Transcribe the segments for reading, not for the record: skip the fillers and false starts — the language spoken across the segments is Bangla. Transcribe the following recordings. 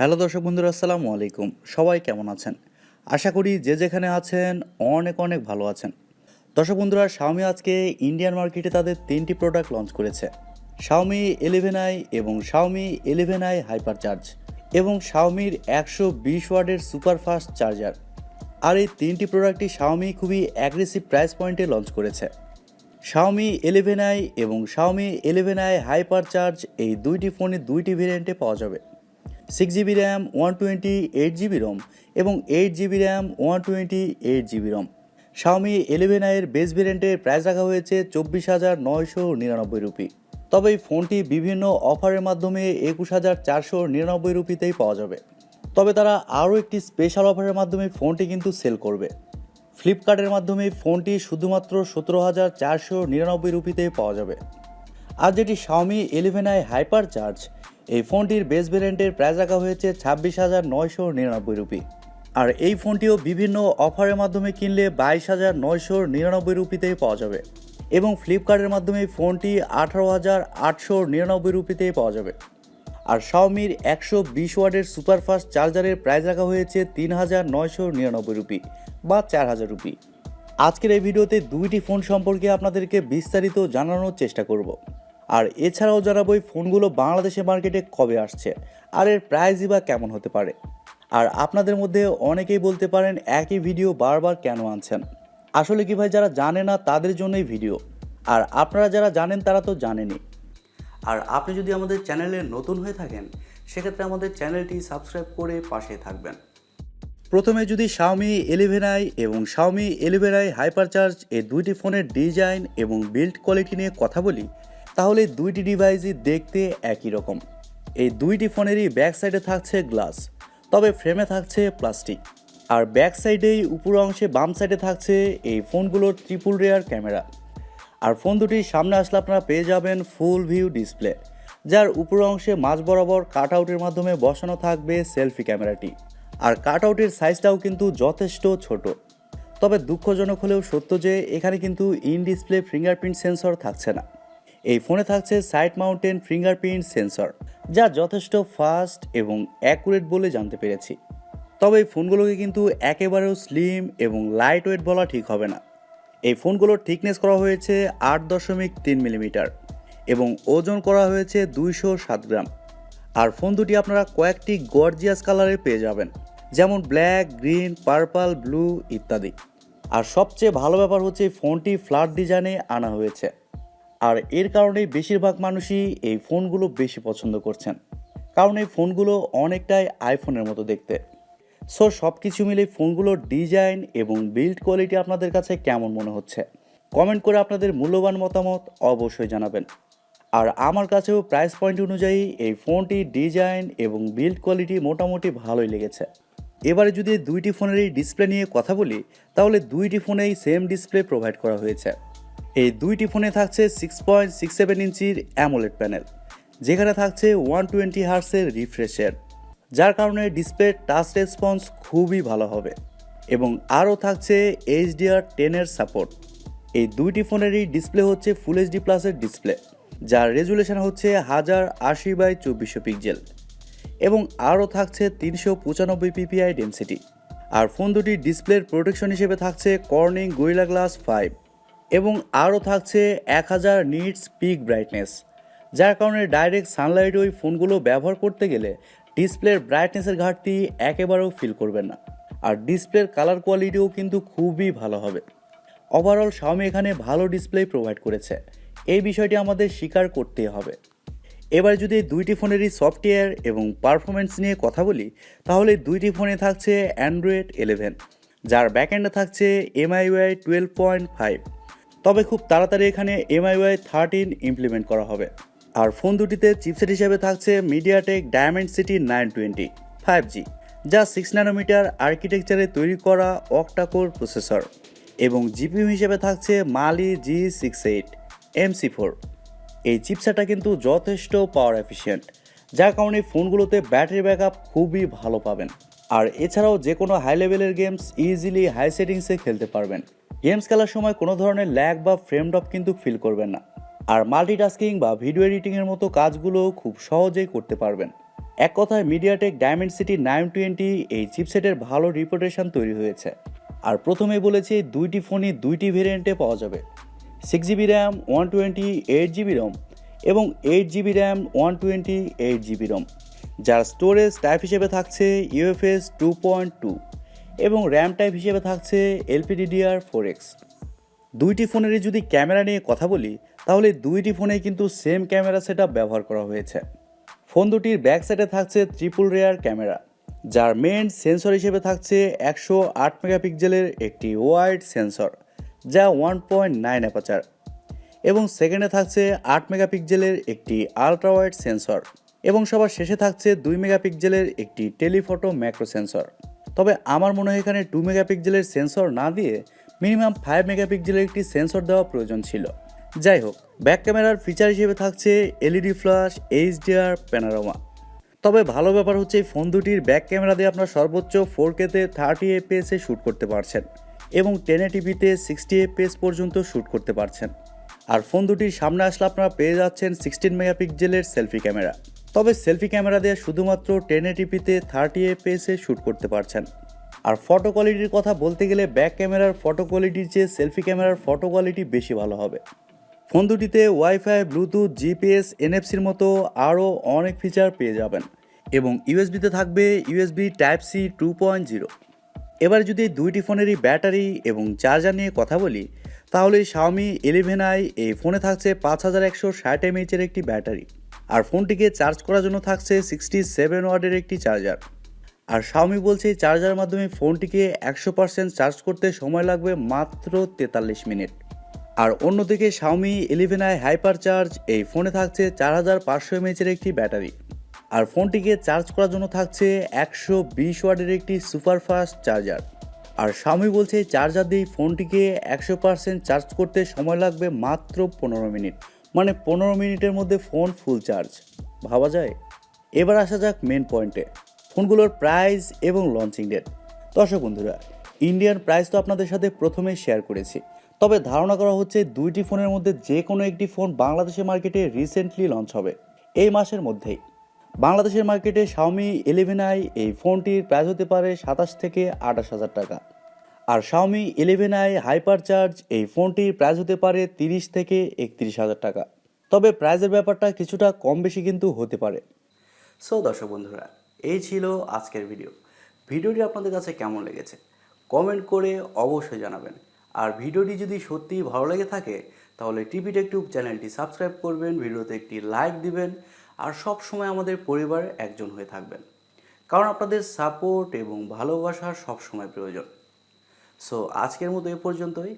হ্যালো দর্শক বন্ধুরা, আসসালামু আলাইকুম। সবাই কেমন আছেন? আশা করি যে যেখানে আছেন অনেক অনেক ভালো আছেন। দর্শক বন্ধুরা, Xiaomi আজকে ইন্ডিয়ান মার্কেটে তাদের 3টি প্রোডাক্ট লঞ্চ করেছে। Xiaomi 11i এবং Xiaomi 11i হাইপার চার্জ এবং Xiaomiর 120 ওয়াটের সুপার ফাস্ট চার্জার। আর এই 3টি প্রোডাক্টই Xiaomi খুবই অ্যাগ্রেসিভ প্রাইস পয়েন্টে লঞ্চ করেছে। Xiaomi 11i এবং Xiaomi 11i হাইপার চার্জ এই দুইটি ফোনে দুইটি ভেরিয়েন্টে পাওয়া যাবে। 6GB র্যাম, 128GB রোম এবং 8GB RAM, 128GB Rome. Xiaomi 11i এর বেস ভেরিয়েন্টের প্রাইস রাখা হয়েছে 24,999 রুপি। তবে এই ফোনটি বিভিন্ন অফারের মাধ্যমে 21,499 রুপিতেই পাওয়া যাবে। তবে তারা আরও একটি স্পেশাল অফারের মাধ্যমে ফোনটি কিন্তু সেল করবে। ফ্লিপকার্টের মাধ্যমে ফোনটি শুধুমাত্র 17,499 রুপিতেই পাওয়া যাবে। আর যেটি Xiaomi 11i হাইপার চার্জ, এই ফোনটির বেস ভেরিয়েন্টের প্রাইস রাখা হয়েছে 26,999 রুপি। আর এই ফোনটিও বিভিন্ন অফারের মাধ্যমে কিনলে 22,999 রুপিতেই পাওয়া যাবে এবং ফ্লিপকার্টের মাধ্যমে ফোনটি 18,899 রুপিতেই পাওয়া যাবে। আর Xiaomiর 120 ওয়াটের সুপারফাস্ট চার্জারের প্রাইস রাখা হয়েছে 3,999 রুপি বা 4,000 রুপি। আজকের এই ভিডিওতে দুইটি ফোন সম্পর্কে আপনাদেরকে বিস্তারিত জানানোর চেষ্টা করব। আর এছাড়াও জানাবো এই ফোনগুলো বাংলাদেশের মার্কেটে কবে আসছে আর এর প্রাইসই বা কেমন হতে পারে। আর আপনাদের মধ্যে অনেকেই বলতে পারেন একই ভিডিও বারবার কেন আনছেন। আসলে কি ভাই, যারা জানে না তাদের জন্যই ভিডিও, আর আপনারা যারা জানেন তারা তো জানেনই। আর আপনি যদি আমাদের চ্যানেলে নতুন হয়ে থাকেন সেক্ষেত্রে আমাদের চ্যানেলটি সাবস্ক্রাইব করে পাশে থাকবেন। প্রথমে যদি Xiaomi 11i এবং Xiaomi 11i হাইপার চার্জ এই দুইটি ফোনের ডিজাইন এবং বিল্ড কোয়ালিটি নিয়ে কথা বলি, তাহলে দুইটি ডিভাইসই দেখতে একই রকম। এই দুইটি ফোনেরই ব্যাক সাইডে থাকছে গ্লাস, তবে ফ্রেমে থাকছে প্লাস্টিক। আর ব্যাক সাইডেই উপর অংশে বাম সাইডে থাকছে এই ফোনগুলোর ট্রিপল রেয়ার ক্যামেরা। আর ফোন দুটির সামনে আসলে আপনারা পেয়ে যাবেন ফুল ভিউ ডিসপ্লে, যার উপর অংশে মাঝ বরাবর কাট আউটের মাধ্যমে বসানো থাকবে সেলফি ক্যামেরাটি। আর কাট আউটের সাইজটাও কিন্তু যথেষ্ট ছোট। তবে দুঃখজনক হলেও সত্য যে এখানে কিন্তু ইন ডিসপ্লে ফিঙ্গারপ্রিন্ট সেন্সর থাকছে না। এই ফোনে থাকছে সাইড মাউন্টেন ফিঙ্গারপ্রিন্ট সেন্সর, যা যথেষ্ট ফাস্ট এবং অ্যাকুরেট বলে জানতে পেরেছি। তবে এই ফোনগুলোকে কিন্তু একেবারেও স্লিম এবং লাইট ওয়েট বলা ঠিক হবে না। এই ফোনগুলোর থিকনেস করা হয়েছে 8.3 মিলিমিটার এবং ওজন করা হয়েছে 207 গ্রাম। আর ফোন দুটি আপনারা কয়েকটি গর্জিয়াস কালারে পেয়ে যাবেন, যেমন ব্ল্যাক, গ্রিন, পার্পল, ব্লু ইত্যাদি। আর সবচেয়ে ভালো ব্যাপার হচ্ছে ফোনটি ফ্ল্যাট ডিজাইনে আনা হয়েছে। আর এর কারণেই বেশিরভাগ মানুষই এই ফোনগুলো বেশি পছন্দ করছেন, কারণ এই ফোনগুলো অনেকটাই আইফোনের মতো দেখতে। সো সব কিছু মিলে ফোনগুলোর ডিজাইন এবং বিল্ড কোয়ালিটি আপনাদের কাছে কেমন মনে হচ্ছে কমেন্ট করে আপনাদের মূল্যবান মতামত অবশ্যই জানাবেন। আর আমার কাছেও প্রাইস পয়েন্ট অনুযায়ী এই ফোনটির ডিজাইন এবং বিল্ড কোয়ালিটি মোটামুটি ভালোই লেগেছে। এবারে যদি দুইটি ফোনেরই ডিসপ্লে নিয়ে কথা বলি, তাহলে দুইটি ফোনেই সেম ডিসপ্লে প্রোভাইড করা হয়েছে। এই দুইটি ফোনে থাকছে 6.67 ইঞ্চির AMOLED প্যানেল, যেখানে থাকছে 120 হার্টসের রিফ্রেশের, যার কারণে ডিসপ্লে টাচ রেসপন্স খুবই ভালো হবে। এবং আরও থাকছে HDR10 এর সাপোর্ট। এই দুইটি ফোনেরই ডিসপ্লে হচ্ছে ফুল এইচডি প্লাসের ডিসপ্লে, যার রেজুলেশন হচ্ছে 1080x2400 পিক্সেল এবং আরও থাকছে 395 ppi ডেনসিটি। আর ফোন দুটির ডিসপ্লের প্রোটেকশন হিসেবে থাকছে কর্নিং গরিলা গ্লাস 5 এবং আরও থাকছে 1000 নিটস পিক ব্রাইটনেস, যার কারণে ডাইরেক্ট সানলাইট ওই ফোনগুলো ব্যবহার করতে গেলে ডিসপ্লের ব্রাইটনেসের ঘাটতি একেবারেও ফিল করবেন না। আর ডিসপ্লের কালার কোয়ালিটিও কিন্তু খুবই ভালো হবে। ওভারঅল Xiaomi এখানে ভালো ডিসপ্লে প্রোভাইড করেছে, এই বিষয়টি আমাদের স্বীকার করতেই হবে। এবার যদি দুইটি ফোনেরই সফটওয়্যার এবং পারফরমেন্স নিয়ে কথা বলি, তাহলে দুইটি ফোনে থাকছে অ্যান্ড্রয়েড 11, যার ব্যাকএন্ডে থাকছে MIUI 12.5। তবে খুব তাড়াতাড়ি এখানে MIUI 13 ইমপ্লিমেন্ট করা হবে। আর ফোন দুটিতে চিপসেট হিসেবে থাকছে MediaTek Dimensity 920 5G, যা 6 ন্যানোমিটার আর্কিটেকচারে তৈরি করা Octa-core প্রসেসর, এবং জিপিইউ হিসেবে থাকছে Mali G68 MC4। এই চিপসেটটা কিন্তু যথেষ্ট পাওয়ার এফিশিয়েন্ট, যার কারণে ফোনগুলোতে ব্যাটারি ব্যাকআপ খুবই ভালো পাবেন। আর এছাড়াও যে কোনো হাই লেভেলের গেমস ইজিলি হাই সেটিংসে খেলতে পারবেন। গেমস খেলার সময় কোনো ধরনের ল্যাগ বা ফ্রেম ড্রপ কিন্তু ফিল করবেন না। আর মাল্টিটাস্কিং বা ভিডিও এডিটিংয়ের মতো কাজগুলো খুব সহজেই করতে পারবেন। এক কথায় MediaTek Dimensity 920 এই চিপসেটের ভালো রিপুটেশন তৈরি হয়েছে। আর প্রথমেই বলেছি দুইটি ফোনই দুইটি ভেরিয়েন্টে পাওয়া যাবে, 6GB র্যাম 128GB রম এবং 8GB র্যাম 128GB রম, যার স্টোরেজ টাইপ হিসেবে থাকছে UFS 2.2 এবং র্যাম টাইপ হিসেবে থাকছে LPDDR4X। দুইটি ফোনেরই যদি ক্যামেরা নিয়ে কথা বলি তাহলে দুইটি ফোনে কিন্তু সেম ক্যামেরা সেটআপ ব্যবহার করা হয়েছে। ফোন দুটির ব্যাক সাইডে থাকছে ট্রিপল রেয়ার ক্যামেরা, যার মেইন সেন্সর হিসেবে থাকছে 108 মেগাপিক্সেলের একটি ওয়াইড সেন্সর যা 1.9 অ্যাপারচার, এবং সেকেন্ডে থাকছে 8 মেগাপিক্সেলের একটি আলট্রা ওয়াইড সেন্সর, এবং সবার শেষে থাকছে 2 মেগাপিক্সেলের একটি টেলিফটো ম্যাক্রো সেন্সর। তবে আমার মনে হয় এখানে 2 মেগাপিক্সেলের সেন্সর না দিয়ে মিনিমাম 5 মেগাপিক্সেলের একটি সেন্সর দেওয়া প্রয়োজন ছিল। যাই হোক, ব্যাক ক্যামেরার ফিচার হিসেবে থাকছে এলইডি ফ্ল্যাশ, HDR, প্যানোরামা। তবে ভালো ব্যাপার হচ্ছে এই ফোন দুটির ব্যাক ক্যামেরা দিয়ে আপনার সর্বোচ্চ 4Kতে 30 FPS শ্যুট করতে পারছেন এবং 1080pতে 60 FPS পর্যন্ত শ্যুট করতে পারছেন। আর ফোন দুটির সামনে আসলে আপনারা পেয়ে যাচ্ছেন 16 মেগাপিক্সেলের সেলফি ক্যামেরা। তবে সেলফি ক্যামেরা দিয়ে শুধুমাত্র 1080pতে 30 FPS শ্যুট করতে পারছেন। আর ফটো কোয়ালিটির কথা বলতে গেলে ব্যাক ক্যামেরার ফটো কোয়ালিটির চেয়ে সেলফি ক্যামেরার ফটো কোয়ালিটি বেশি ভালো হবে। ফোন দুটিতে ওয়াইফাই, ব্লুটুথ, জিপিএস, এনএফসির মতো আরও অনেক ফিচার পেয়ে যাবেন এবং ইউএসবিতে থাকবে USB Type-C 2.0। এবার যদি দুইটি ফোনেরই ব্যাটারি এবং চার্জার নিয়ে কথা বলি তাহলে Xiaomi 11i এই ফোনে থাকছে 5160 mAh এর একটি ব্যাটারি, আর ফোনটিকে চার্জ করার জন্য থাকছে 67 ওয়াটের একটি চার্জার। আর Xiaomi বলছে এই চার্জারের মাধ্যমে ফোনটিকে 100% চার্জ করতে সময় লাগবে মাত্র 43 মিনিট। আর অন্যদিকে Xiaomi 11i হাইপার চার্জ এই ফোনে থাকছে 4500 mAh এর একটি ব্যাটারি, আর ফোনটিকে চার্জ করার জন্য থাকছে 120 ওয়াটের একটি সুপারফাস্ট চার্জার। আর Xiaomi বলছে এই চার্জার দিয়ে ফোনটিকে 100% চার্জ করতে সময় লাগবে মাত্র 15 মিনিট, মানে 15 মিনিটের মধ্যে ফোন ফুল চার্জ। ভাবা যায়? এবার আসা যাক মেন পয়েন্টে, ফোনগুলোর প্রাইস এবং লঞ্চিং ডেট। দর্শক বন্ধুরা, ইন্ডিয়ান প্রাইস তো আপনাদের সাথে প্রথমেই শেয়ার করেছি, তবে ধারণা করা হচ্ছে দুইটি ফোনের মধ্যে যে কোনো একটি ফোন বাংলাদেশের মার্কেটে রিসেন্টলি লঞ্চ হবে এই মাসের মধ্যেই। বাংলাদেশের মার্কেটে Xiaomi 11i এই ফোনটির প্রাইস হতে পারে 27 থেকে 28 হাজার টাকা, আর Xiaomi 11i হাইপার চার্জ এই ফোনটির প্রাইস হতে পারে 30 থেকে 31 হাজার টাকা। তবে প্রাইসের ব্যাপারটা কিছুটা কম বেশি কিন্তু হতে পারে। সো দর্শক বন্ধুরা, এই ছিল আজকের ভিডিওটি আপনাদের কাছে কেমন লেগেছে কমেন্ট করে অবশ্যই জানাবেন। আর ভিডিওটি যদি সত্যিই ভালো লেগে থাকে তাহলে TechTube চ্যানেলটি সাবস্ক্রাইব করবেন, ভিডিওতে একটি লাইক দিবেন, আর সব সময় আমাদের পরিবারের একজন হয়ে থাকবেন, কারণ আপনাদের সাপোর্ট এবং ভালোবাসা সব সময় প্রয়োজন। সো আজকের মতো এ পর্যন্তই।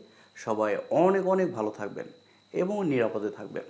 সবাই অনেক অনেক ভালো থাকবেন এবং নিরাপদে থাকবেন।